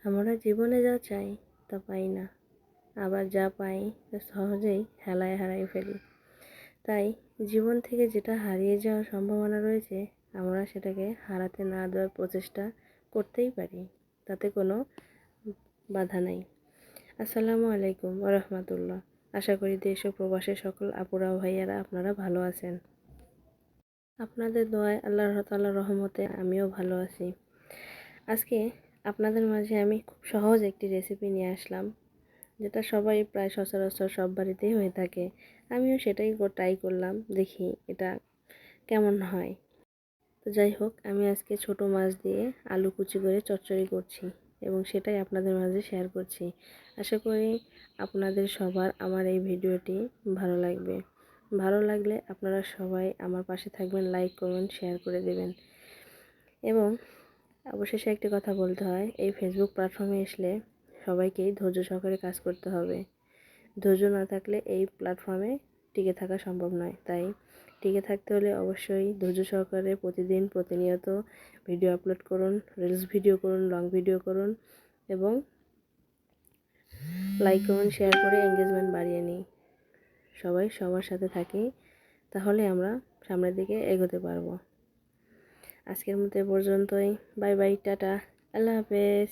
আমরা জীবনে যা চাই তা পাই না, আবার যা পাই তা সহজেই হেলায় হারিয়ে ফেলি। তাই জীবন থেকে যেটা হারিয়ে যাওয়ার সম্ভাবনা রয়েছে, আমরা সেটাকে হারাতে না দেওয়ার প্রচেষ্টা করতেই পারি, তাতে কোনো বাধা নাই। আসসালামু আলাইকুম ওয়া রাহমাতুল্লাহ। আশা করি দেশ ও প্রবাসের সকল আপুরা ও ভাইয়ারা আপনারা ভালো আছেন। আপনাদের দোয়ায় আল্লাহ তাআলার রহমতে আমিও ভালো আছি। আজকে আপনাদের মাঝে আমি খুব সহজ একটি রেসিপি নিয়ে আসলাম, যেটা সবাই প্রায় সচরাচর সব বাড়িতেই হয়ে থাকে। আমিও সেটাই ট্রাই করলাম, দেখি এটা কেমন হয়। তো যাই হোক, আমি আজকে ছোট মাছ দিয়ে আলু কুচি করে চচ্চড়ি করছি এবং সেটাই আপনাদের মাঝে শেয়ার করছি। আশা করি আপনাদের সবার আমার এই ভিডিওটি ভালো লাগবে। ভালো লাগলে আপনারা সবাই আমার পাশে থাকবেন, লাইক করবেন, শেয়ার করে দেবেন। এবং অবশেষে একটি কথা বলতে হয়, এই ফেসবুক প্ল্যাটফর্মে আসলে সবাইকেই ধৈর্য সহকারে কাজ করতে হবে। ধৈর্য না থাকলে এই প্ল্যাটফর্মে টিকে থাকা সম্ভব নয়। তাই টিকে থাকতে হলে অবশ্যই ধৈর্য সহকারে প্রতিদিন প্রতিনিয়ত ভিডিও আপলোড করুন, রিলস ভিডিও করুন, লং ভিডিও করুন এবং লাইক করুন, শেয়ার করে এঙ্গেজমেন্ট বাড়িয়ে নিই। সবাই সবার সাথে থাকি, তাহলে আমরা সামনের দিকে এগোতে পারবো। আজকের মতো এ পর্যন্তই। বাই বাই, টাটা, আল্লাহ হাফেজ।